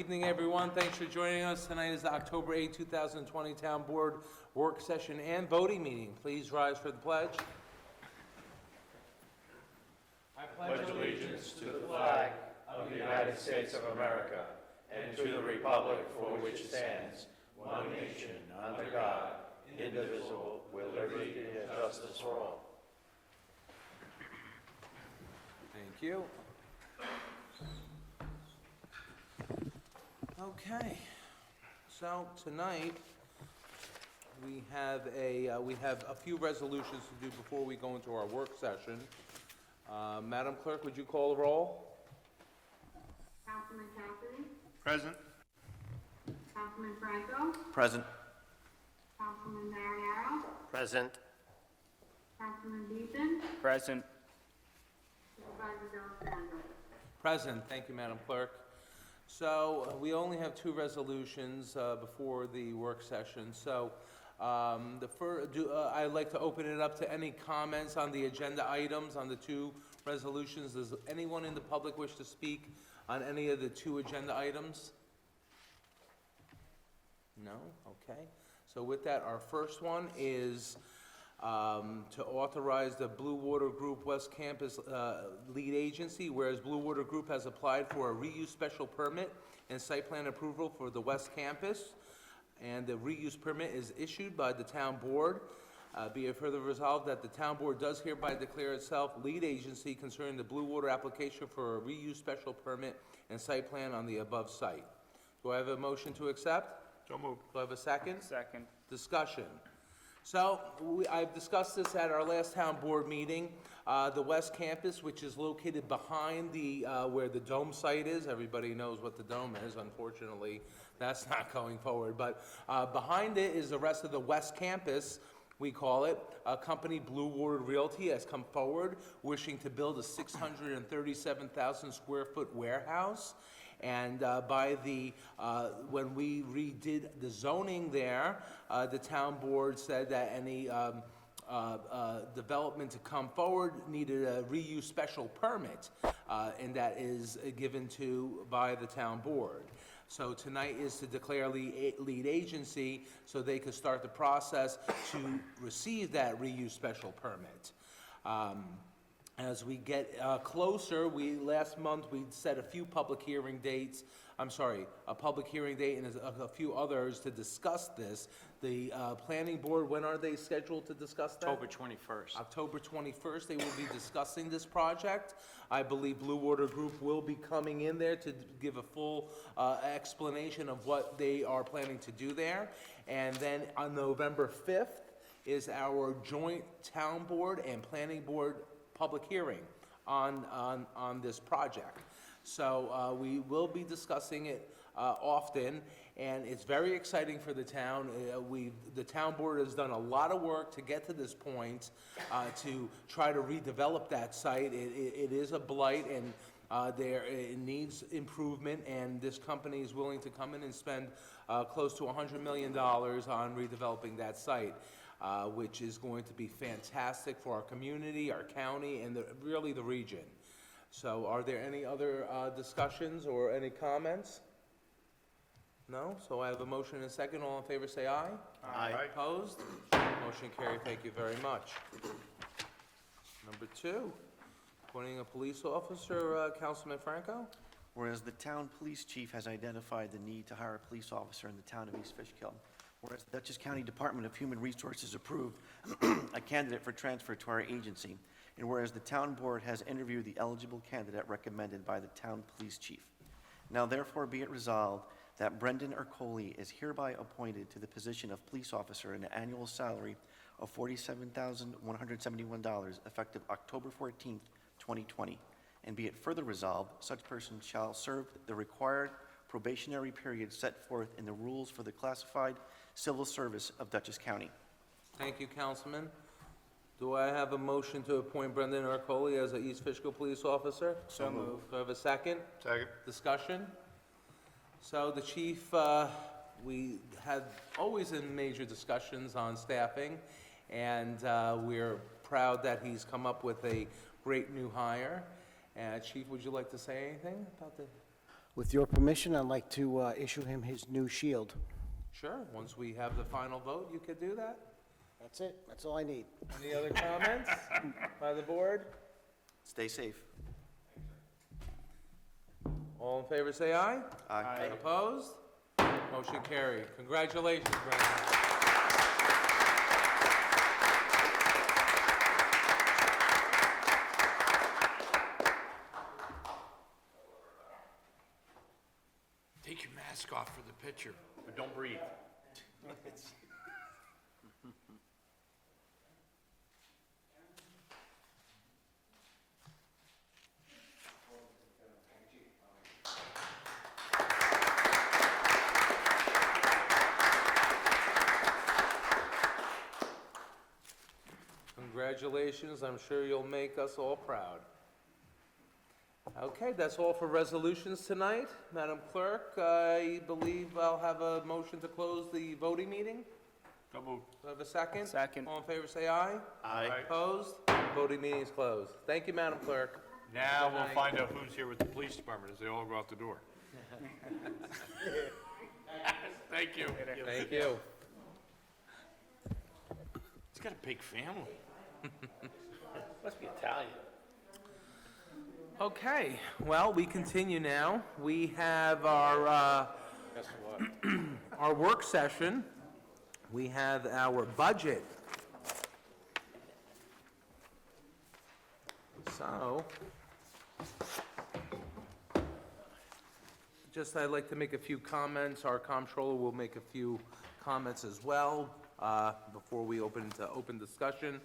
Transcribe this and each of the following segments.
Good evening, everyone. Thanks for joining us. Tonight is the October 8, 2020 Town Board Work Session and Voting Meeting. Please rise for the pledge. I pledge allegiance to the flag of the United States of America and to the republic for which it stands, one nation, under God, indivisible, with liberty and justice for all. Thank you. Okay, so tonight we have a few resolutions to do before we go into our work session. Madam Clerk, would you call the roll? Councilman Cassidy? Present. Councilman Franco? Present. Councilman Marinaro? Present. Councilman Deaton? Present. Supervisor D'Alessandro? Present. Thank you, Madam Clerk. So we only have two resolutions before the work session. So I'd like to open it up to any comments on the agenda items on the two resolutions. Does anyone in the public wish to speak on any of the two agenda items? No? Okay. So with that, our first one is to authorize the Blue Water Group West Campus lead agency, whereas Blue Water Group has applied for a reuse special permit and site plan approval for the West Campus, and the reuse permit is issued by the town board. Be it further resolved that the town board does hereby declare itself lead agency concerning the Blue Water application for a reuse special permit and site plan on the above site. Do I have a motion to accept? So moved. Do I have a second? Second. Discussion. So I've discussed this at our last town board meeting. The West Campus, which is located behind the where the Dome site is. Everybody knows what the Dome is. Unfortunately, that's not going forward. But behind it is the rest of the West Campus, we call it. A company, Blue Water Realty, has come forward wishing to build a 637,000 square foot warehouse. And when we redid the zoning there, the town board said that any development to come forward needed a reuse special permit, and that is given to by the town board. So tonight is to declare lead agency so they could start the process to receive that reuse special permit. As we get closer, last month we set a few public hearing dates. A public hearing date and a few others to discuss this. The planning board, when are they scheduled to discuss that? October 21st. October 21st, they will be discussing this project. I believe Blue Water Group will be coming in there to give a full explanation of what they are planning to do there. And then on November 5th is our joint town board and planning board public hearing on this project. So we will be discussing it often, and it's very exciting for the town. The town board has done a lot of work to get to this point to try to redevelop that site. It is a blight, and it needs improvement, and this company is willing to come in and spend close to $100 million on redeveloping that site. Which is going to be fantastic for our community, our county, and really the region. So are there any other discussions or any comments? No? So I have a motion and a second. All in favor say aye. Aye. Opposed? Motion carried. Thank you very much. Number 2, appointing a police officer, Councilman Franco. Whereas the town police chief has identified the need to hire a police officer in the town of East Fishkill. Whereas the Dutchess County Department of Human Resources approved a candidate for transfer to our agency. And whereas the town board has interviewed the eligible candidate recommended by the town police chief. Now therefore be it resolved that Brendan Ercoli is hereby appointed to the position of police officer at an annual salary of $47,171 effective October 14th, 2020. And be it further resolved, such person shall serve the required probationary period set forth in the rules for the classified civil service of Dutchess County. Thank you, Councilman. Do I have a motion to appoint Brendan Ercoli as an East Fishkill police officer? So moved. Do I have a second? Second. Discussion? So the chief, we had always in major discussions on staffing, and we're proud that he's come up with a great new hire. Chief, would you like to say anything about the? With your permission, I'd like to issue him his new shield. Sure, once we have the final vote, you could do that. That's it. That's all I need. Any other comments by the board? Stay safe. All in favor, say aye. Aye. Opposed? Motion carried. Congratulations, Brandon. Take your mask off for the picture, but don't breathe. Congratulations, I'm sure you'll make us all proud. Okay, that's all for resolutions tonight. Madam Clerk, I believe I'll have a motion to close the voting meeting. So moved. Do I have a second? Second. All in favor, say aye. Aye. Opposed? Voting meeting is closed. Thank you, Madam Clerk. Now Good we'll night. find out who's here with the police department as they all go out the door. Thank you. Thank you. He's got a big family. Must be Italian. Okay, well, we continue now. We have our, Guess what? our work session. We have our budget. So, I'd like to make a few comments. Our comptroller will make a few comments as well, before we open into open discussion.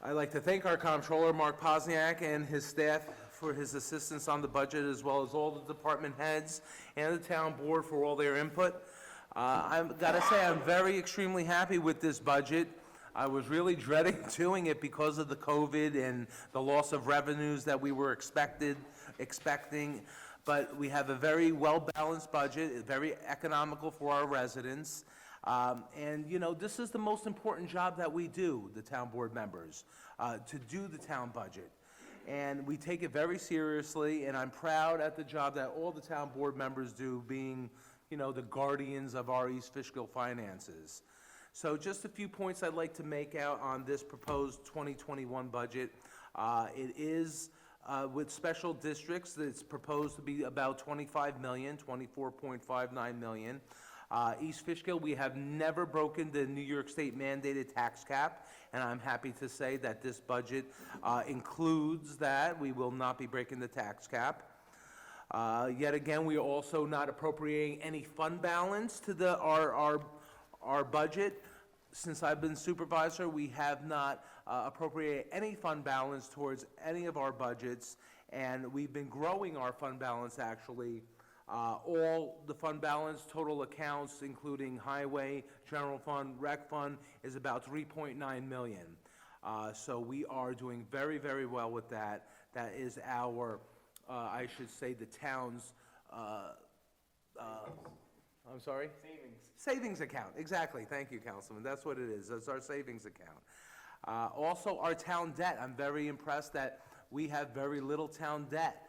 I'd like to thank our comptroller, Mark Posniak, and his staff for his assistance on the budget, as well as all the department heads and the town board for all their input. I've got to say, I'm very extremely happy with this budget. I was really dreading doing it because of the COVID and the loss of revenues that we were expecting, but we have a very well-balanced budget, very economical for our residents. And, you know, this is the most important job that we do, the town board members, to do the town budget. And we take it very seriously, and I'm proud at the job that all the town board members do, being, you know, the guardians of our East Fishkill finances. So just a few points I'd like to make out on this proposed 2021 budget. It is, with special districts, it's proposed to be about 25 million, 24.59 million. East Fishkill, we have never broken the New York State mandated tax cap, and I'm happy to say that this budget includes that. We will not be breaking the tax cap. Yet again, we are also not appropriating any fund balance to our budget. Since I've been supervisor, we have not appropriated any fund balance towards any of our budgets, and we've been growing our fund balance actually. All the fund balance, total accounts, including highway, general fund, rec fund, is about 3.9 million. So we are doing very, very well with that. That is our, I should say, the town's, I'm sorry? Savings account, exactly. Thank you, Councilman. That's what it is. That's our savings account. Also, our town debt. I'm very impressed that we have very little town debt.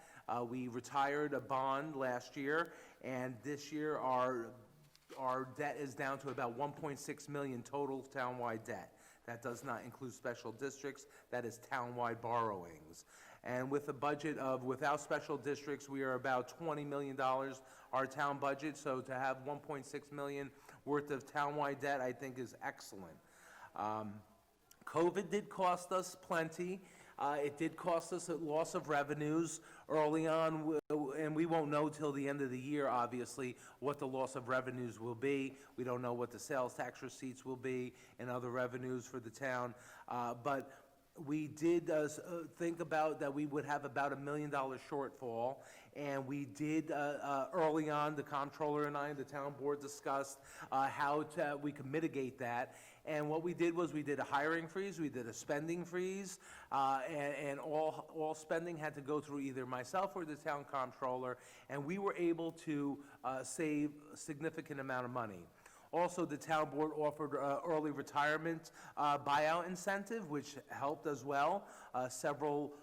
We retired a bond last year, and this year our debt is down to about 1.6 million total townwide debt. That does not include special districts. That is townwide borrowings. And with a budget of, without special districts, we are about $20 million, our town budget. So to have 1.6 million worth of townwide debt, I think is excellent. COVID did cost us plenty. It did cost us a loss of revenues early on, and we won't know till the end of the year, obviously, what the loss of revenues will be. We don't know what the sales tax receipts will be and other revenues for the town. But we did think about that we would have about $1 million shortfall, and we did, early on, the comptroller and I and the town board discussed how we could mitigate that. And what we did was we did a hiring freeze, we did a spending freeze, and all spending had to go through either myself or the town comptroller, and we were able to save a significant amount of money. Also, the town board offered early retirement buyout incentive, which helped as well. Several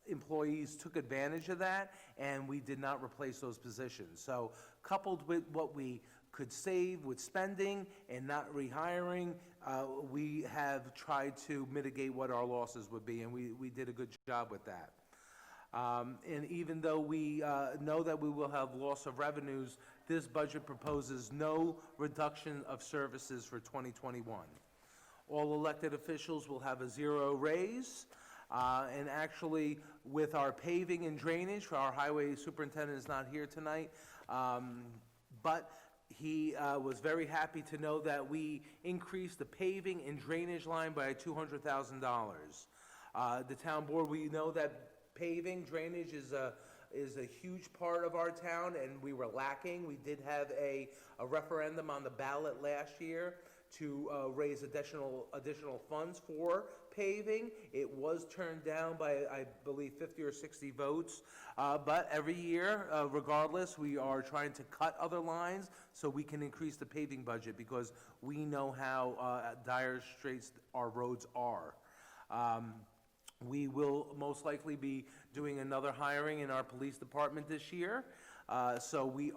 employees took advantage of that, and we did not replace those positions. So coupled with what we could save with spending and not rehiring, we have tried to mitigate what our losses would be, and we did a good job with that. And even though we know that we will have loss of revenues, this budget proposes no reduction of services for 2021. All elected officials will have a zero raise. And actually, with our paving and drainage, our highway superintendent is not here tonight, but he was very happy to know that we increased the paving and drainage line by $200,000. The town board, we know that paving, drainage is a huge part of our town, and we were lacking. We did have a referendum on the ballot last year to raise additional funds for paving. It was turned down by, I believe, 50 or 60 votes. But every year, regardless, we are trying to cut other lines so we can increase the paving budget, because we know how dire straits our roads are. We will most likely be doing another hiring in our police department this year. So we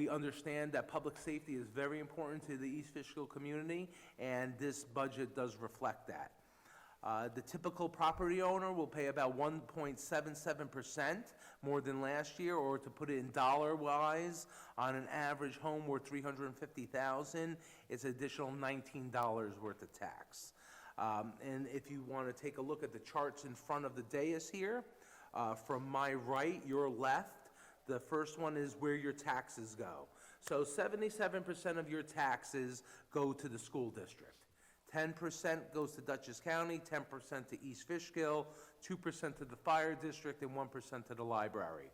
understand that public safety is very important to the East Fishkill community, and this budget does reflect that. The typical property owner will pay about 1.77% more than last year, or to put it in dollar-wise, on an average home worth $350,000, it's an additional $19 worth of tax. And if you want to take a look at the charts in front of the dais here, from my right, your left, the first one is where your taxes go. So 77% of your taxes go to the school district. 10% goes to Dutchess County, 10% to East Fishkill, 2% to the fire district, and 1% to the library.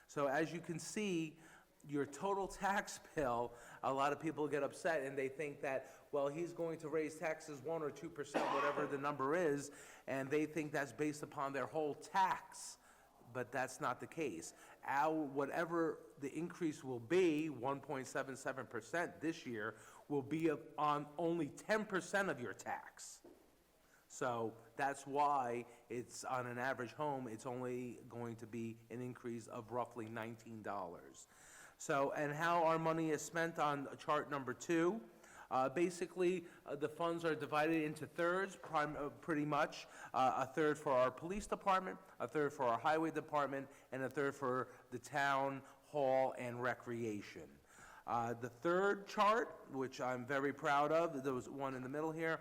So as you can see, your total tax bill, a lot of people get upset and they think that, well, he's going to raise taxes 1 or 2%, whatever the number is, and they think that's based upon their whole tax. But that's not the case. Whatever the increase will be, 1.77% this year, will be on only 10% of your tax. So that's why it's, on an average home, it's only going to be an increase of roughly $19. So, and how our money is spent on chart number 2. Basically, the funds are divided into thirds, pretty much. A third for our police department, a third for our highway department, and a third for the town hall and recreation. The third chart, which I'm very proud of, there was one in the middle here,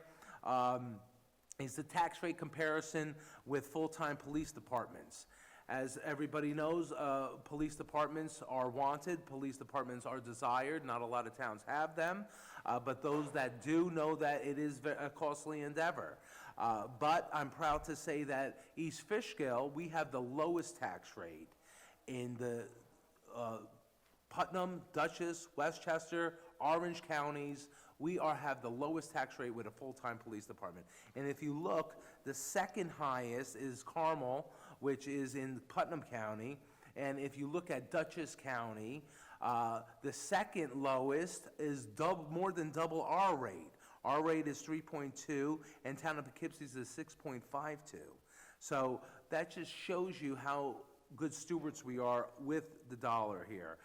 is the tax rate comparison with full-time police departments. As everybody knows, police departments are wanted, police departments are desired. Not a lot of towns have them, but those that do know that it is a costly endeavor. But I'm proud to say that East Fishkill, we have the lowest tax rate in the Putnam, Dutchess, Westchester, Orange counties. We have the lowest tax rate with a full-time police department. And if you look, the second highest is Carmel, which is in Putnam County. And if you look at Dutchess County, the second lowest is more than double our rate. Our rate is 3.2, and Town of Poughkeepsie's is 6.52. So that just shows you how good stewards we are with the dollar here.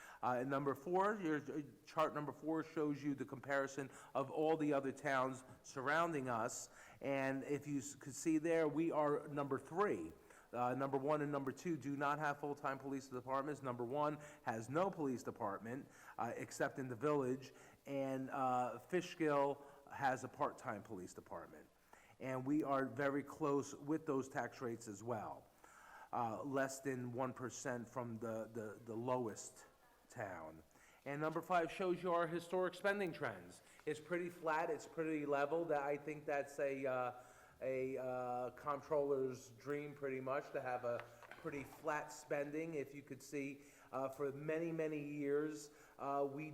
Number 4, your chart number 4 shows you the comparison of all the other towns surrounding us. And if you could see there, we are number 3. Number 1 and number 2 do not have full-time police departments. Number 1 has no police department, except in the village. And Fishkill has a part-time police department. And we are very close with those tax rates as well. Less than 1% from the lowest town. And number 5 shows you our historic spending trends. It's pretty flat, it's pretty level. I think that's a comptroller's dream, pretty much, to have a pretty flat spending. If you could see, for many, many years, we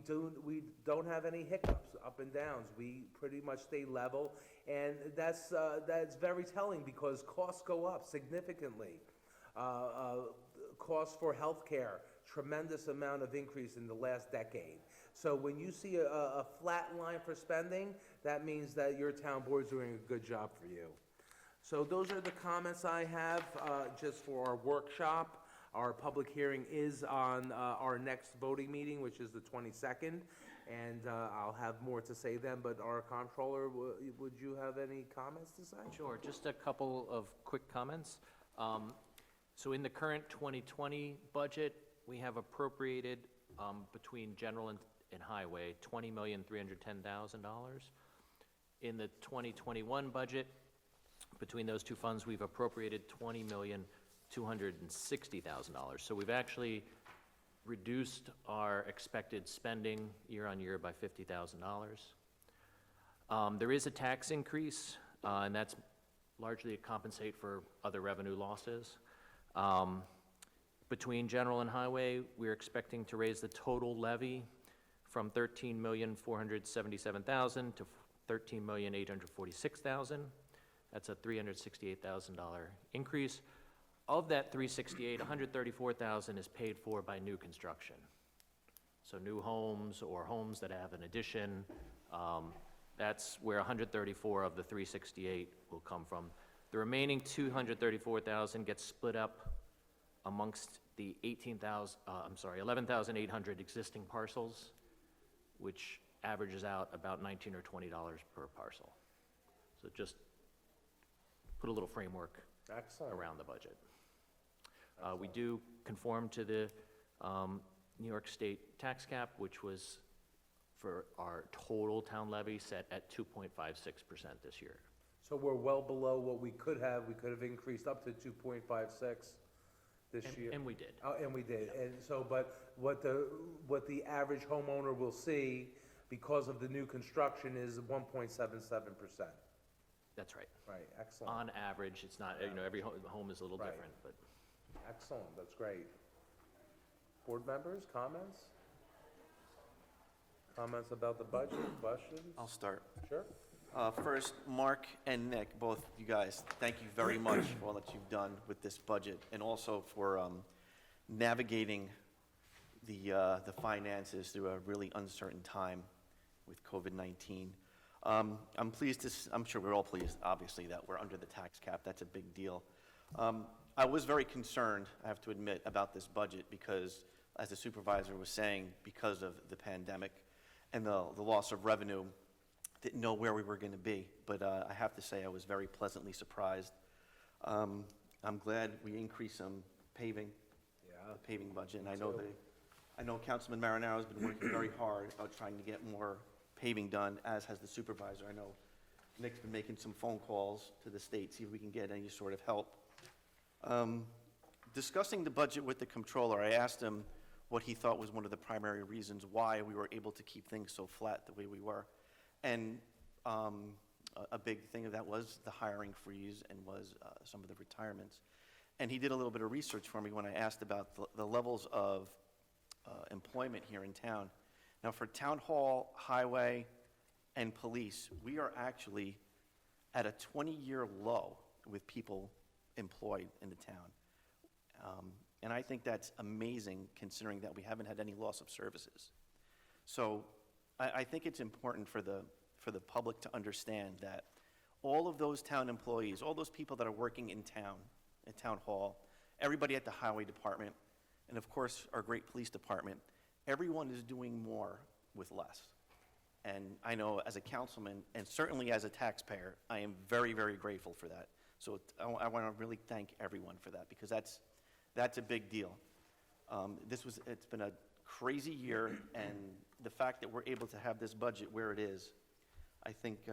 don't have any hiccups, up and downs. We pretty much stay level, and that's very telling, because costs go up significantly. Costs for healthcare, tremendous amount of increase in the last decade. So when you see a flat line for spending, that means that your town board's doing a good job for you. So those are the comments I have, just for our workshop. Our public hearing is on, our next voting meeting, which is the 22nd, and, I'll have more to say then, but our comptroller, would you have any comments to say? Sure, just a couple of quick comments. So in the current 2020 budget, we have appropriated between general and highway, $20,310,000. In the 2021 budget, between those two funds, we've appropriated $20,260,000. So we've actually reduced our expected spending year on year by $50,000. There is a tax increase, and that's largely to compensate for other revenue losses. Between general and highway, we're expecting to raise the total levy from $13,477,000 to $13,846,000. That's a $368,000 increase. Of that $368,000, $134,000 is paid for by new construction. So new homes or homes that have an addition, that's where $134,000 of the $368,000 will come from. The remaining $234,000 gets split up amongst the 11,800 existing parcels, which averages out about $19 or $20 per parcel. So just put a little framework Excellent. around the budget. We do conform to the New York State tax cap, which was for our total town levy set at 2.56% this year. So we're well below what we could have. We could have increased up to 2.56 this year. And we did. Oh, and we did, and so, but what the average homeowner will see because of the new construction is 1.77%. That's right. Right, excellent, On average, it's not, every home is a little Right. different, but excellent, that's great. Board members, comments? Comments about the budget, questions? I'll start. Sure. First, Mark and Nick, both you guys, thank you very much for all that you've done with this budget, and also for navigating the finances through a really uncertain time with COVID-19. I'm pleased I'm sure we're all pleased, obviously, that we're under the tax cap. That's a big deal. I was very concerned, I have to admit, about this budget because, as the supervisor was saying, because of the pandemic and the loss of revenue, didn't know where we were going to be. But I have to say I was very pleasantly surprised. I'm glad we increased some paving, the paving budget. And I know Councilman Marinaro has been working very hard about trying to get more paving done, as has the supervisor. I know Nick's been making some phone calls to the state, see if we can get any sort of help. Discussing the budget with the comptroller, I asked him what he thought was one of the primary reasons why we were able to keep things so flat the way we were. And a big thing of that was the hiring freeze and was some of the retirements. And he did a little bit of research for me when I asked about the levels of employment here in town. Now, for town hall, highway, and police, we are actually at a 20-year low with people employed in the town. And I think that's amazing, considering that we haven't had any loss of services. So I think it's important for the public to understand that all of those town employees, all those people that are working in town, at town hall, everybody at the highway department, and of course our great police department, everyone is doing more with less. And I know as a councilman, and certainly as a taxpayer, I am very, very grateful for that. So I want to really thank everyone for that, because that's a big deal. It's been a crazy year, and the fact that we're able to have this budget where it is, I think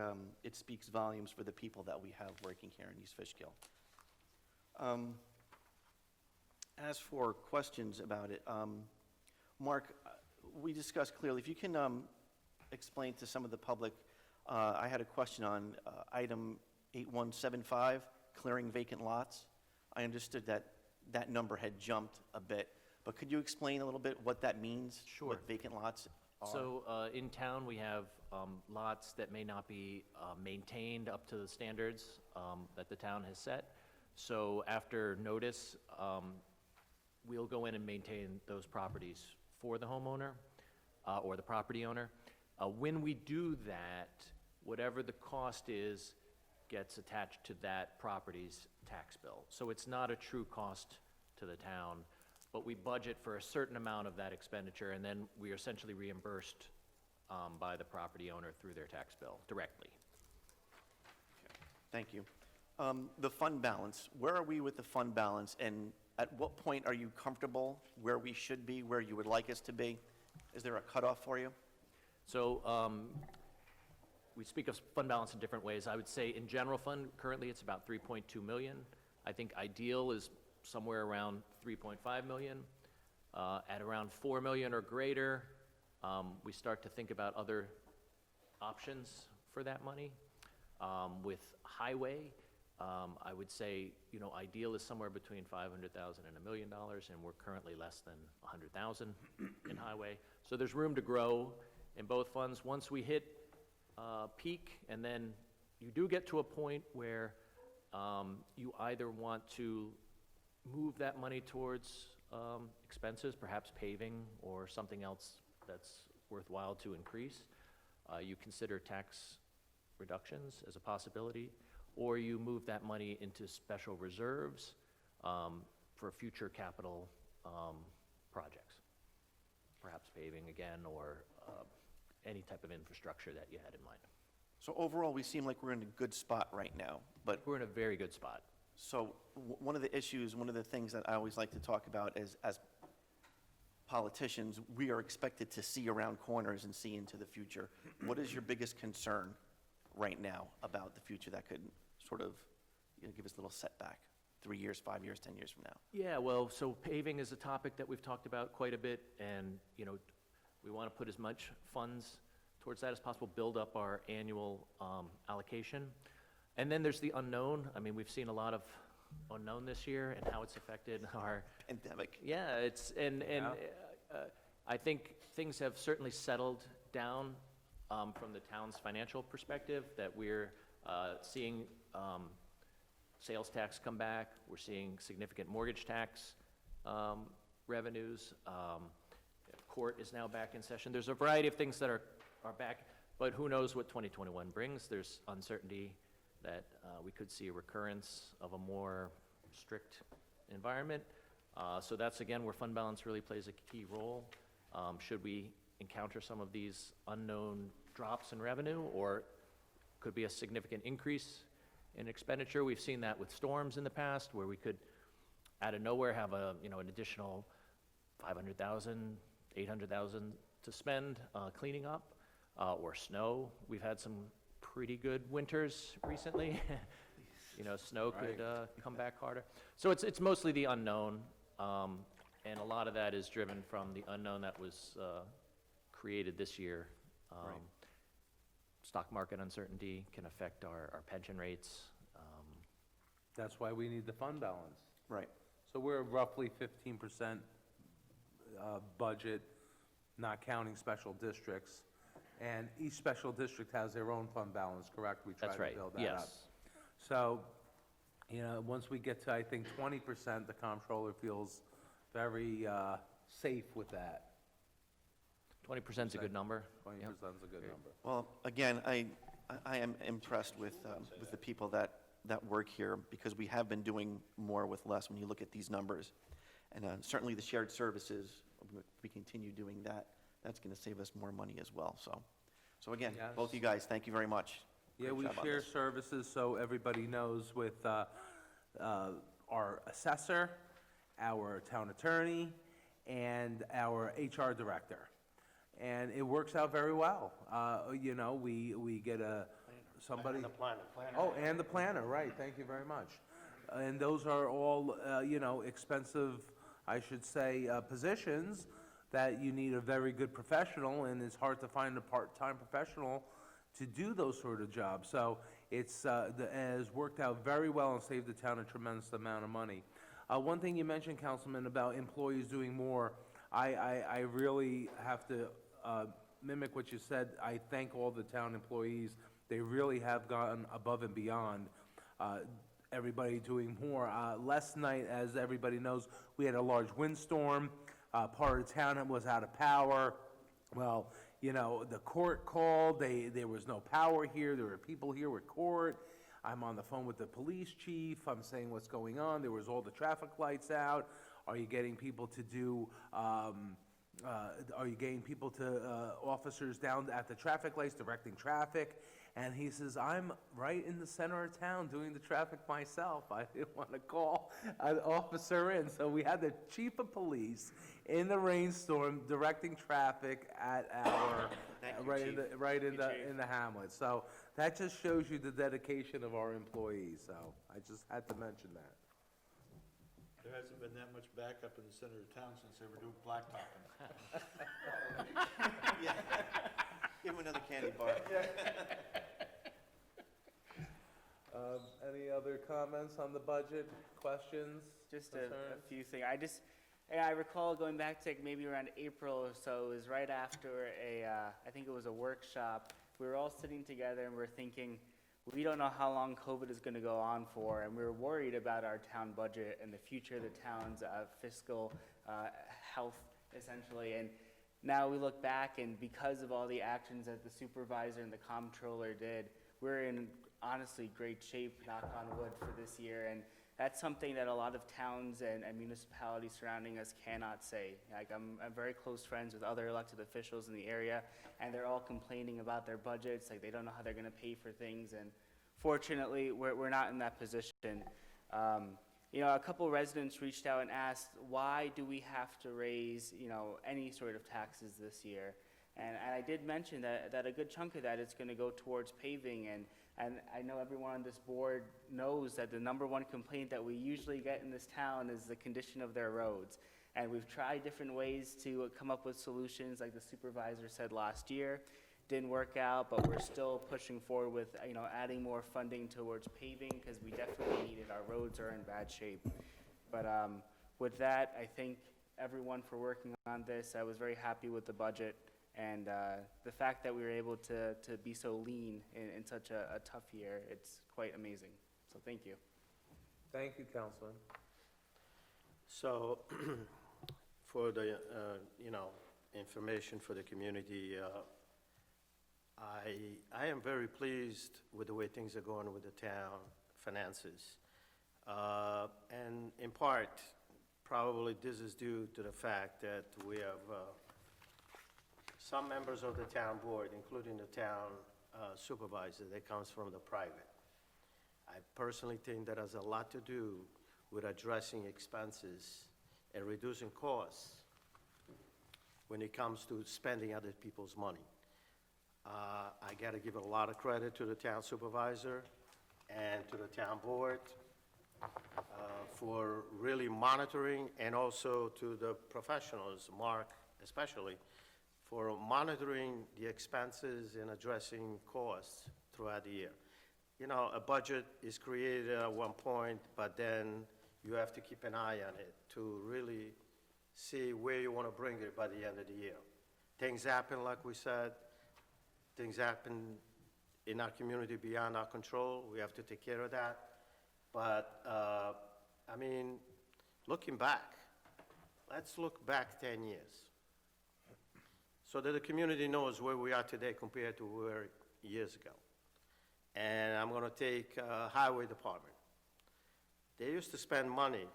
it speaks volumes for the people that we have working here in East Fishkill. As for questions about it, Mark, we discussed clearly. If you can explain to some of the public, I had a question on item 8175, clearing vacant lots. I understood that that number had jumped a bit, but could you explain a little bit what that means? Sure. What vacant lots are? So in town, we have lots that may not be maintained up to the standards that the town has set. So after notice, we'll go in and maintain those properties for the homeowner or the property owner. When we do that, whatever the cost is, gets attached to that property's tax bill. So it's not a true cost to the town, but we budget for a certain amount of that expenditure, and then we are essentially reimbursed by the property owner through their tax bill directly. Thank you. The fund balance, where are we with the fund balance, and at what point are you comfortable where we should be, where you would like us to be? Is there a cutoff for you? So we speak of fund balance in different ways. I would say in general fund, currently it's about 3.2 million. I think ideal is somewhere around 3.5 million. At around 4 million or greater, we start to think about other options for that money. With highway, I would say, ideal is somewhere between $500,000 and $1 million, and we're currently less than 100,000 in highway. So there's room to grow in both funds. Once we hit peak, and then you do get to a point where you either want to move that money towards expenses, perhaps paving or something else that's worthwhile to increase. You consider tax reductions as a possibility, or you move that money into special reserves for future capital projects, perhaps paving again, or any type of infrastructure that you had in mind. So overall, we seem like we're in a good spot right now, but We're in a very good spot. so one of the issues, one of the things that I always like to talk about is, as politicians, we are expected to see around corners and see into the future. What is your biggest concern right now about the future that could sort of, give us a little setback 3 years, 5 years, 10 years from now? Yeah, well, so paving is a topic that we've talked about quite a bit, and, we want to put as much funds towards that as possible, build up our annual allocation. And then there's the unknown. I mean, we've seen a lot of unknown this year and how it's affected our, Pandemic. yeah, I think things have certainly settled down from the town's financial perspective, that we're seeing sales tax come back, we're seeing significant mortgage tax revenues, court is now back in session. There's a variety of things that are back, but who knows what 2021 brings. There's uncertainty that we could see a recurrence of a more strict environment. So that's, again, where fund balance really plays a key role. Should we encounter some of these unknown drops in revenue, or could be a significant increase in expenditure? We've seen that with storms in the past, where we could, out of nowhere, have an additional 500,000, 800,000 to spend cleaning up, or snow. We've had some pretty good winters recently. Snow could come back harder. So it's mostly the unknown, and a lot of that is driven from the unknown that was created this year. Right. Stock market uncertainty can affect our pension rates. That's why we need the fund balance. Right. So we're roughly 15% budget, not counting special districts. And each special district has their own fund balance, correct? We try That's to right, build that up. yes. So, once we get to, I think, 20%, the comptroller feels very safe with that. 20% is a good number. 20% Yep. is a good number. Well, again, I am impressed with the people that work here, because we have been doing more with less when you look at these numbers. And certainly the shared services, if we continue doing that, that's going to save us more money as well. So again, Yes. both you guys, thank you very much. Yeah, Great we job on share this. services, so everybody knows, with our assessor, our town attorney, and our HR director. And it works out very well. We get somebody. And the planner. Oh, and the planner, right, thank you very much. And those are all, expensive, I should say, positions that you need a very good professional, and it's hard to find a part-time professional to do those sort of jobs. So it has worked out very well and saved the town a tremendous amount of money. One thing you mentioned, Councilman, about employees doing more, I really have to mimic what you said. I thank all the town employees. They really have gone above and beyond. Everybody doing more. Last night, as everybody knows, we had a large windstorm. Part of the town was out of power. Well, the court called. There was no power here. There were people here with court. I'm on the phone with the police chief, I'm saying what's going on, there was all the traffic lights out. Are you getting people to do, officers down at the traffic lights directing traffic? And he says, I'm right in the center of town doing the traffic myself. I didn't want to call an officer in. So we had the chief of police in the rainstorm directing traffic at our, Thank you, right Chief. in the hamlet. So that just shows you the dedication of our employees. So I just had to mention that. There hasn't been that much backup in the center of town since they were doing blacktopping. Yeah. Give him another candy bar. Any other comments on the budget, questions? Just a concerns? few things. I recall going back to maybe around April or so, it was right after I think it was a workshop. We were all sitting together and we were thinking, we don't know how long COVID is going to go on for, and we were worried about our town budget and the future of the town's fiscal health, essentially. And now we look back, and because of all the actions that the supervisor and the comptroller did, we're in honestly great shape, knock on wood, for this year. And that's something that a lot of towns and municipalities surrounding us cannot say. Like, I'm very close friends with other elected officials in the area, and they're all complaining about their budgets, like they don't know how they're gonna pay for things, and fortunately, we're not in that position. You know, a couple residents reached out and asked, why do we have to raise, you know, any sort of taxes this year? And I did mention that a good chunk of that is gonna go towards paving, and I know everyone on this board knows that the number one complaint that we usually get in this town is the condition of their roads. And we've tried different ways to come up with solutions, like the supervisor said last year. Didn't work out, but we're still pushing forward with, you know, adding more funding towards paving, because we definitely need it. Our roads are in bad shape. But with that, I thank everyone for working on this. I was very happy with the budget. And the fact that we were able to be so lean in such a tough year, it's quite amazing. So thank you. Thank you, Councilman. So, for the, information for the community, I am very pleased with the way things are going with the town finances. And in part, probably this is due to the fact that we have some members of the town board, including the town supervisor, that comes from the private. I personally think that has a lot to do with addressing expenses and reducing costs when it comes to spending other people's money. I got to give a lot of credit to the town supervisor and to the town board for really monitoring, and also to the professionals, Mark especially, for monitoring the expenses and addressing costs throughout the year. You know, a budget is created at one point, but then you have to keep an eye on it to really see where you want to bring it by the end of the year. Things happen, like we said, things happen in our community beyond our control. We have to take care of that. But, looking back, let's look back 10 years, so that the community knows where we are today compared to where we were years ago. And I'm gonna take Highway Department. They used to spend money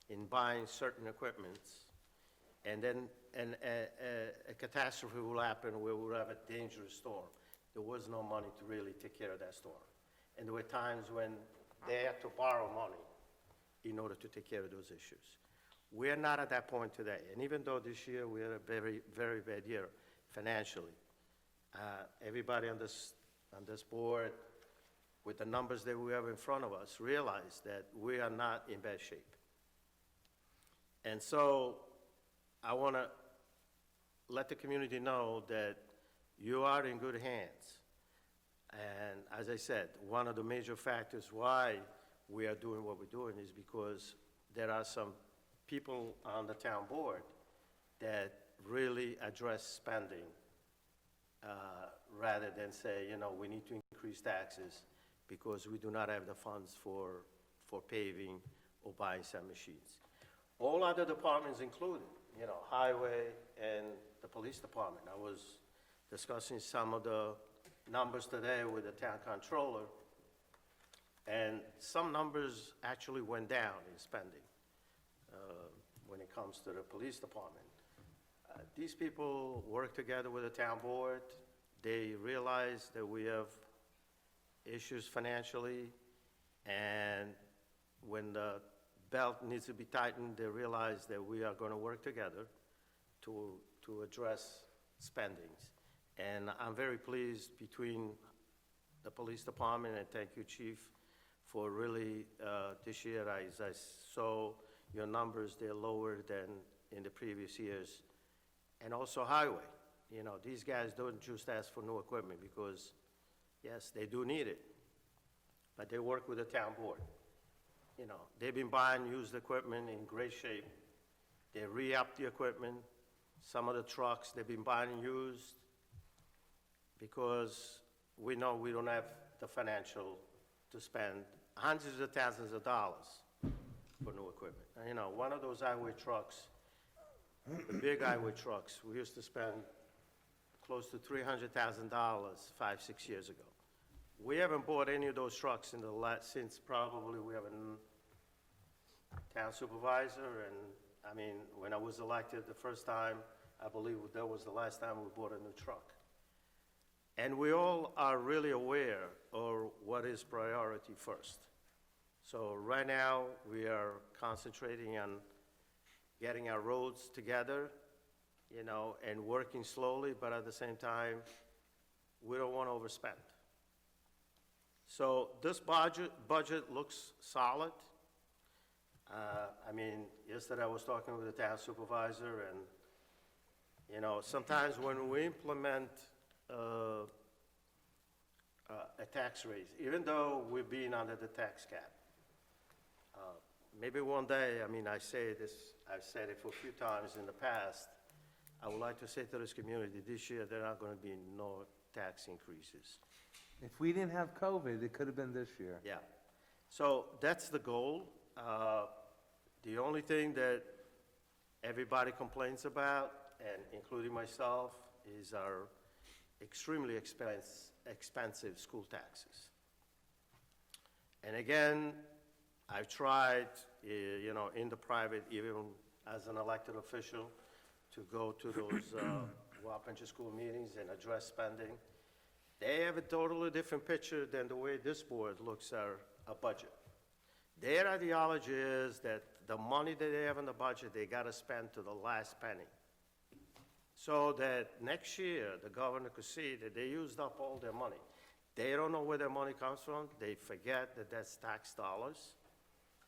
in buying certain equipments, and then a catastrophe will happen where we'll have a dangerous storm. There was no money to really take care of that storm. And there were times when they had to borrow money in order to take care of those issues. We're not at that point today, and even though this year we had a very, very bad year financially, everybody on this board, with the numbers that we have in front of us, realize that we are not in bad shape. And so I want to let the community know that you are in good hands. And as I said, one of the major factors why we are doing what we're doing is because there are some people on the town board that really address spending rather than say, we need to increase taxes because we do not have the funds for paving or buying some machines. All other departments included, highway and the police department. I was discussing some of the numbers today with the town controller, And some numbers actually went down in spending when it comes to the police department. These people work together with the town board. They realize that we have issues financially, and when the belt needs to be tightened, they realize that we are going to work together to address spendings. And I'm very pleased between the police department, and thank you, Chief, for really, this year, as I saw your numbers, they're lower than in the previous years. And also highway, you know, these guys don't just ask for new equipment because, yes, they do need it, but they work with the town board. You know, they've been buying used equipment in great shape. They re-up the equipment. Some of the trucks, they've been buying used because we know we don't have the financial to spend hundreds of thousands of dollars for new equipment. And, you know, one of those highway trucks, the big highway trucks, we used to spend close to $300,000 5-6 years ago. We haven't bought any of those trucks in the since probably we have a town supervisor, and I mean, when I was elected the first time, I believe that was the last time we bought a new truck. And we all are really aware of what is priority first. So right now, we are concentrating on getting our roads together, you know, and working slowly, but at the same time, we don't want to overspend. So this budget looks solid. I mean, yesterday I was talking with the town supervisor, and, you know, sometimes when we implement a tax raise, even though we're being under the tax cap, maybe one day, I mean, I say this, I've said it for a few times in the past, I would like to say to this community, this year, there are going to be no tax increases. If we didn't have COVID, it could have been this year. Yeah. So that's the goal. The only thing that everybody complains about, and including myself, is our extremely expensive school taxes. And again, I've tried, you know, in the private, even as an elected official, to go to those Wappinger school meetings and address spending. They have a totally different picture than the way this board looks at a budget. Their ideology is that the money that they have in the budget, they got to spend to the last penny. So that next year, the governor could see that they used up all their money. They don't know where their money comes from. They forget that that's tax dollars,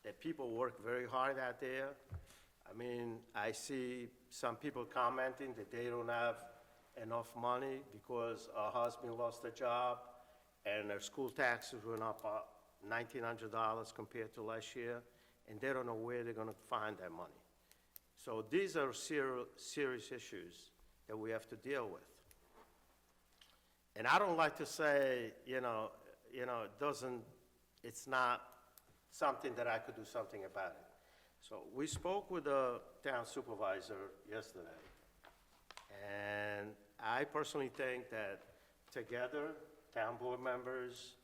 that people work very hard out there. I mean, I see some people commenting that they don't have enough money because a husband lost a job and their school taxes went up $1,900 compared to last year, and they don't know where they're going to find that money. So these are serious issues that we have to deal with. And I don't like to say, it's not something that I could do something about it. So we spoke with the town supervisor yesterday, and I personally think that together, town board members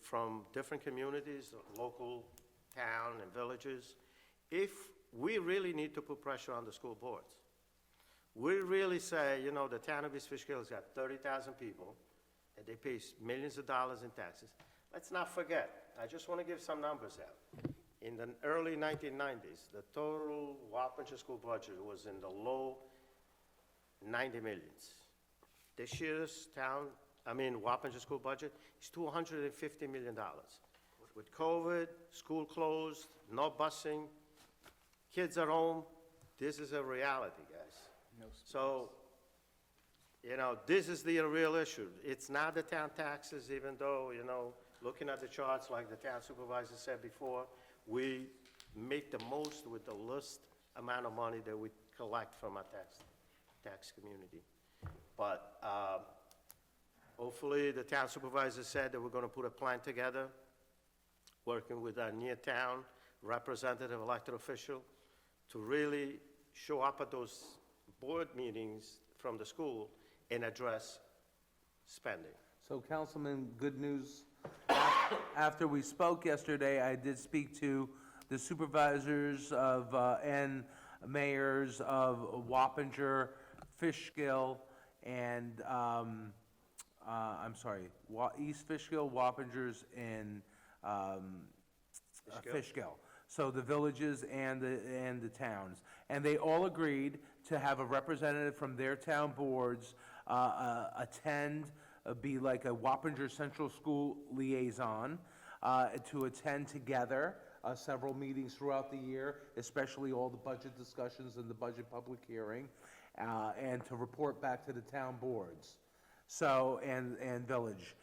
from different communities, local, town, and villages, if we really need to put pressure on the school boards, we really say, the town of East Fishkill has got 30,000 people, and they pay millions of dollars in taxes. Let's not forget, I just want to give some numbers out. In the early 1990s, the total Wappinger school budget was in the low 90 millions. This year's Wappinger school budget is $250 million. With COVID, school closed, no busing, kids at home, this is a reality, guys. So, this is the real issue. It's not the town taxes, even though, looking at the charts, like the town supervisor said before, we make the most with the least amount of money that we collect from our tax community. But hopefully, the town supervisor said that we're going to put a plan together, working with our near-town representative elected official, to really show up at those board meetings from the school and address spending. So, Councilman, good news. After after we spoke yesterday, I did speak to the supervisors of, and mayors of Wappinger, Fishkill, and, I'm sorry, East Fishkill, Wappingers, and, Fishkill. So the villages and the towns. And they all agreed to have a representative from their town boards attend, be like a Wappinger Central School liaison, to attend together several meetings throughout the year, especially all the budget discussions and the budget public hearing, and to report back to the town boards, so, and village.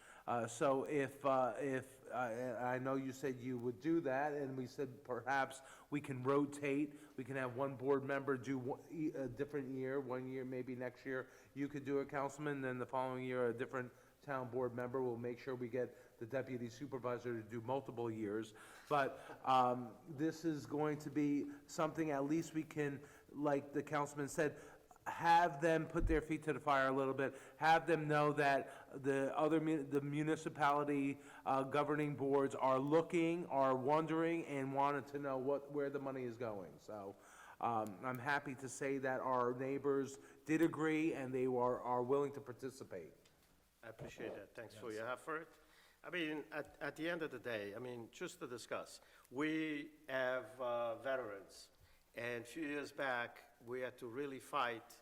So if, I know you said you would do that, and we said perhaps we can rotate, we can have one board member do a different year, 1 year, maybe next year, you could do it, Councilman, then the following year, a different town board member. We'll make sure we get the deputy supervisor to do multiple years. But this is going to be something at least we can, like the councilman said, have them put their feet to the fire a little bit, have them know that the municipality governing boards are looking, are wondering, and wanted to know where the money is going. So I'm happy to say that our neighbors did agree, and they are willing to participate. I appreciate that. Thanks for your effort. I mean, at the end of the day, I mean, just to discuss, we have veterans, and a few years back, we had to really fight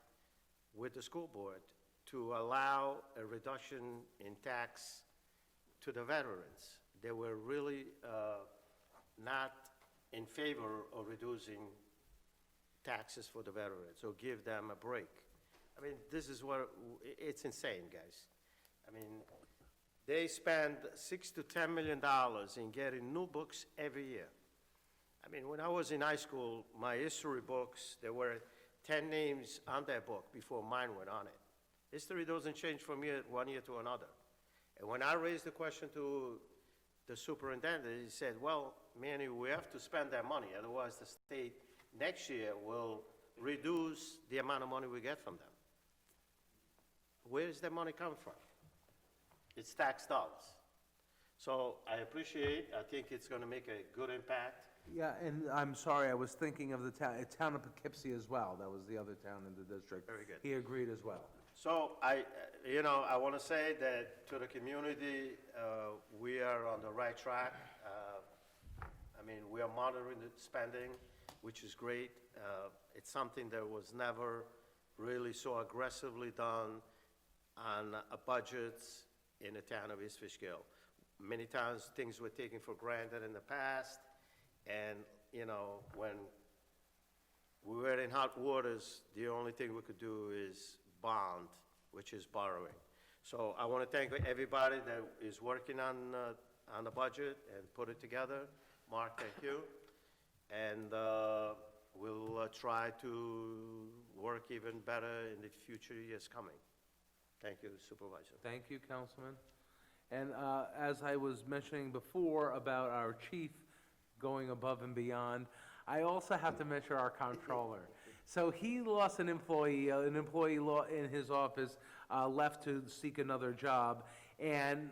with the school board to allow a reduction in tax to the veterans. They were really not in favor of reducing taxes for the veterans, or give them a break. I mean, this is what, it's insane, guys. I mean, they spend $6 to $10 million in getting new books every year. I mean, when I was in high school, my history books, there were 10 names on that book before mine went on it. History doesn't change from one year to another. And when I raised the question to the superintendent, he said, well, Manny, we have to spend that money, otherwise the state next year will reduce the amount of money we get from them. Where is that money coming from? It's tax dollars. So I appreciate, I think it's gonna make a good impact. Yeah, and I'm sorry, I was thinking of the town of Poughkeepsie as well. That was the other town in the district. Very good. He agreed as well. So I want to say that to the community, we are on the right track. I mean, we are monitoring the spending, which is great. It's something that was never really so aggressively done on budgets in the town of East Fishkill. Many times, things were taken for granted in the past, and, you know, when we were in hot waters, the only thing we could do is bond, which is borrowing. So I want to thank everybody that is working on the budget and put it together. Mark, thank you. And we'll try to work even better in the future years coming. Thank you, Supervisor. Thank you, Councilman. And as I was mentioning before about our chief going above and beyond, I also have to mention our comptroller. So he lost an employee in his office, left to seek another job, and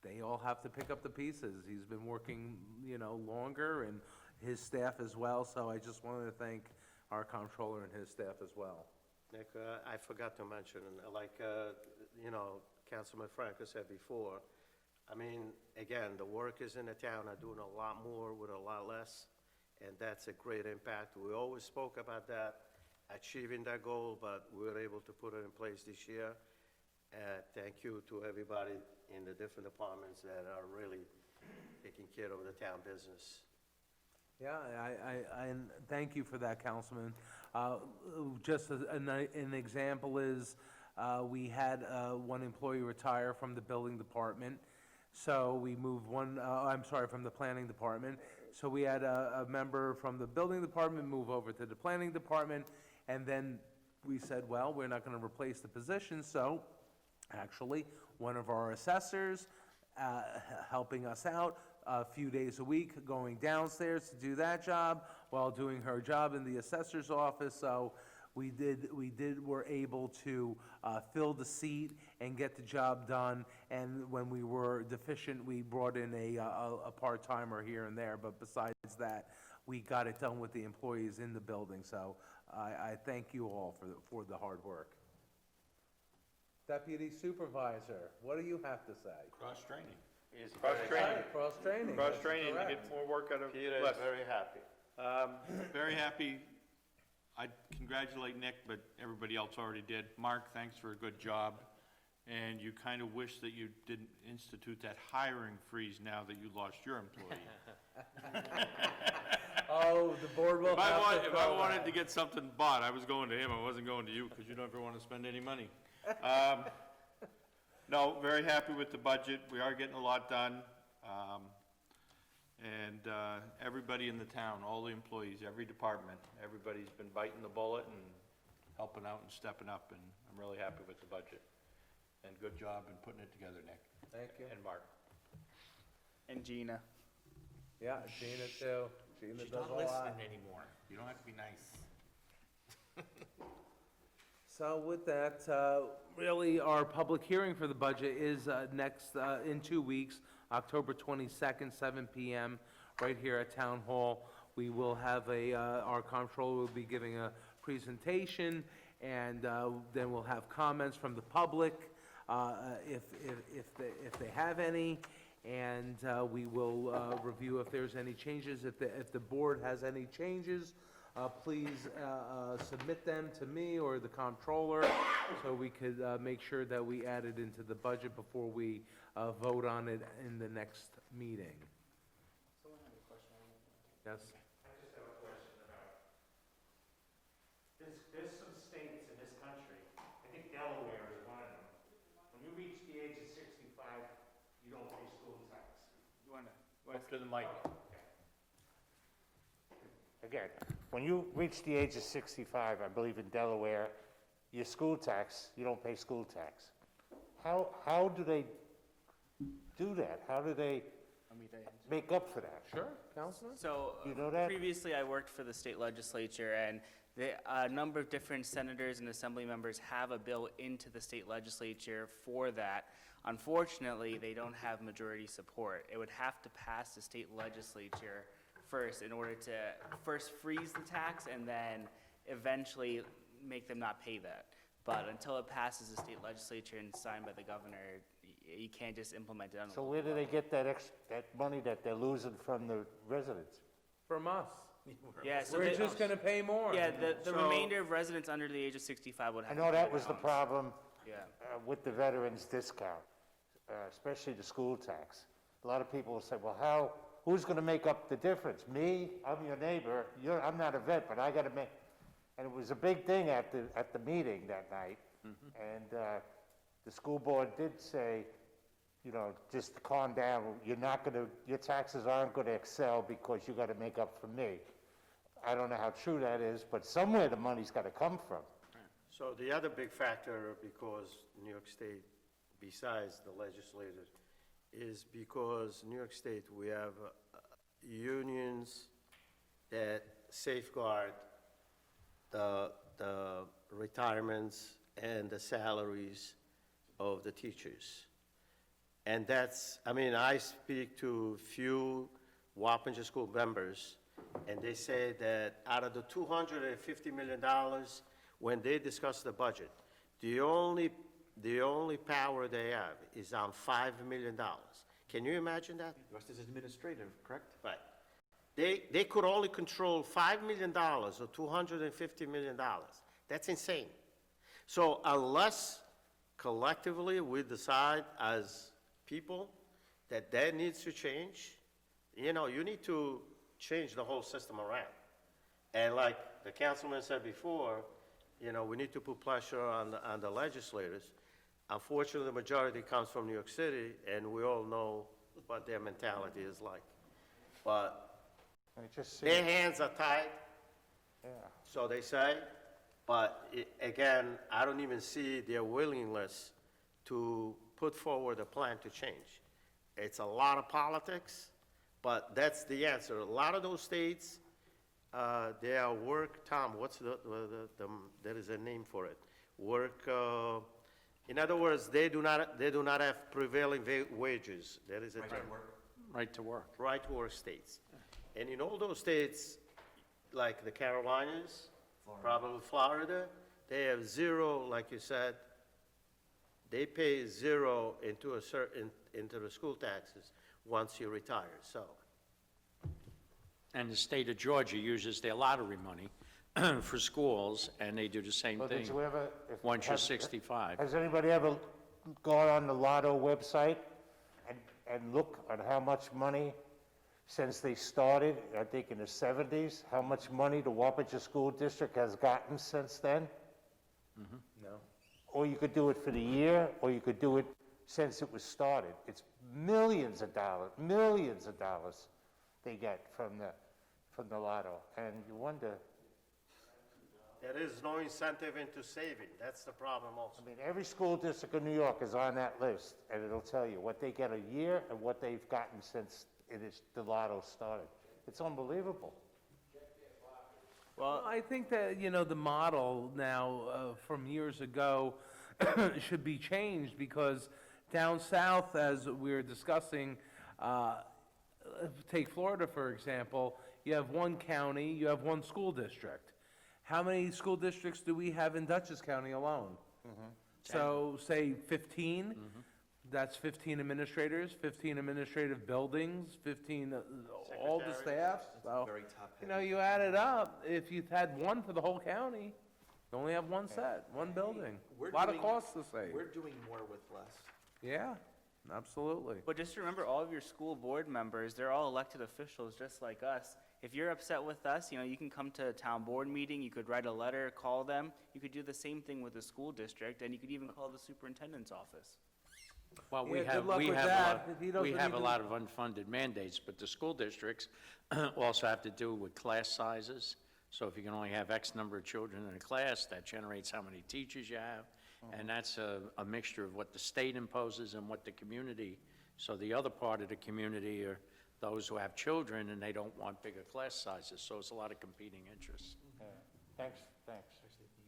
they all have to pick up the pieces. He's been working, you know, longer, and his staff as well, so I just wanted to thank our comptroller and his staff as well. Nick, I forgot to mention, like, you know, Councilman Franco said before, I mean, again, the workers in the town are doing a lot more with a lot less, and that's a great impact. We always spoke about that, achieving that goal, but we were able to put it in place this year. Thank you to everybody in the different departments that are really taking care of the town business. Yeah, and thank you for that, Councilman. Just as an example is, we had one employee retire from the building department, so we moved from the planning department. So we had a member from the building department move over to the planning department, and then we said, well, we're not gonna replace the position, so actually, one of our assessors helping us out a few days a week, going downstairs to do that job while doing her job in the assessor's office. So were able to fill the seat and get the job done. And when we were deficient, we brought in a part-timer here and there. But besides that, we got it done with the employees in the building. So I thank you all for the hard work. Deputy Supervisor, what do you have to say? Cross-training. Cross-training. Cross-training. that's Cross-training, to correct. get more work out of Peter is less. very happy. Very happy. I congratulate Nick, but everybody else already did. Mark, thanks for a good job. And you kind of wish that you didn't institute that hiring freeze now that you lost your employee. Oh, the board will If have to if I throw wanted that. to get something bought, I was going to him, I wasn't going to you, because you never want to spend any money. No, very happy with the budget, we are getting a lot done. And everybody in the town, all the employees, every department, everybody's been biting the bullet and helping out and stepping up, and I'm really happy with the budget. And good job in putting it together, Nick. Thank you. And Mark. And Gina. Yeah, Gina too. Gina She's does not a lot. listening anymore, you don't have to be nice. So with that, really, our public hearing for the budget is next, in 2 weeks, October 22nd, 7 PM, right here at Town Hall. We will have our comptroller will be giving a presentation, and then we'll have comments from the public, if they have any, and we will review if there's any changes. If the board has any changes, please submit them to me or the comptroller, so we could make sure that we add it into the budget before we vote on it in the next meeting. Yes? There's some states in this country, I think Delaware is one of them. When you reach the age of 65, you don't pay school tax. You wanna? Up to the mic. Again, when you reach the age of 65, I believe in Delaware, your school tax, you don't pay school tax. How do they do that? How do they make up for that? Sure, Councilman? So, You know that? previously I worked for the state legislature, and a number of different senators and assembly members have a bill into the state legislature for that. Unfortunately, they don't have majority support. It would have to pass the state legislature first in order to first freeze the tax and then eventually make them not pay that. But until it passes the state legislature and signed by the governor, you can't just implement it on So where do they get that money that they're losing from the residents? From us. Yeah, so We're they- just gonna pay more. Yeah, the So- remainder of residents under the age of 65 would I have. know that was the problem Yeah. with the veterans discount, especially the school tax. A lot of people will say, well, who's gonna make up the difference? Me? I'm your neighbor. I'm not a vet, but I gotta make, and it was a big thing at the meeting that night. And the school board did say, just to calm down, your taxes aren't gonna excel because you gotta make up for me. I don't know how true that is, but somewhere the money's gotta come from. So the other big factor, because New York State, besides the legislators, is because New York State, we have unions that safeguard the retirements and the salaries of the teachers. And I speak to few Wappinger School members, and they say that out of the $250 million, when they discuss the budget, the only power they have is on $5 million. Can you imagine that? The rest is administrative, correct? Right. They could only control $5 million or $250 million. That's insane. So unless collectively we decide as people that needs to change, you need to change the whole system around. And like the councilman said before, we need to put pressure on the legislators. Unfortunately, the majority comes from New York City, and we all know what their mentality is like. But their hands are tied, so they say. But again, I don't even see their willingness to put forward a plan to change. It's a lot of politics, but that's the answer. A lot of those states They are Tom, what's there is a name for it. In other words, they do not have prevailing wages. There is a term. Right to work. Right to work states. And in all those states, like the Carolinas, probably Florida, they have zero, like you said, they pay zero into the school taxes once you retire, so. And the state of Georgia uses their lottery money for schools, and they do the same Well, thing did you ever? once you're 65. Has anybody ever gone on the Lotto website and look at how much money, since they started, I think in the 70s, how much money the Wapacha School District has gotten since then? No. Or you could do it for the year, or you could do it since it was started. It's millions of dollars they get from the Lotto, and you wonder, There is no incentive into saving, that's the problem also. I mean, every school district in New York is on that list, and it'll tell you what they get a year and what they've gotten since the Lotto started. It's unbelievable. Well, I think that, the model now from years ago should be changed because down south, as we were discussing, take Florida, for example, you have one county, you have one school district. How many school districts do we have in Dutchess County alone? So, say 15, that's 15 administrators, 15 administrative buildings, 15, all the staffs, so. You add it up, if you had one for the whole county, you only have one set, one building. We're Lot of doing- costs to save. We're doing more with less. Yeah, absolutely. But just remember, all of your school board members, they're all elected officials, just like us. If you're upset with us, you can come to a town board meeting, you could write a letter, call them. You could do the same thing with the school district, and you could even call the superintendent's office. Well, Yeah, good luck with that. If he doesn't we have a even- lot of unfunded mandates, but the school districts also have to do with class sizes. So if you can only have X number of children in a class, that generates how many teachers you have. And that's a mixture of what the state imposes and what the community, so the other part of the community are those who have children and they don't want bigger class sizes, so it's a lot of competing interests. Thanks,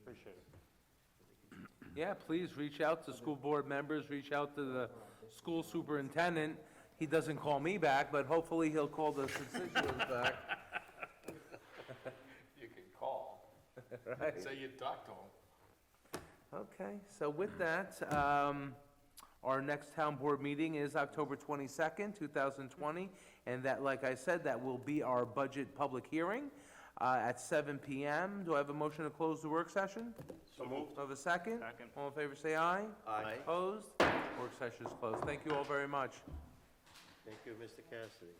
appreciate it. Yeah, please reach out to school board members, reach out to the school superintendent. He doesn't call me back, but hopefully he'll call the constituents back. You can call, Right. say you talked to them. Okay, so with that, our next town board meeting is October 22nd, 2020, and that, like I said, that will be our budget public hearing at 7 PM. Do I have a motion to close the work session? So moved. Do I have a second? Second. All in favor, say aye. Aye. Opposed? Work session is closed. Thank you all very much. Thank you, Mr. Cassidy.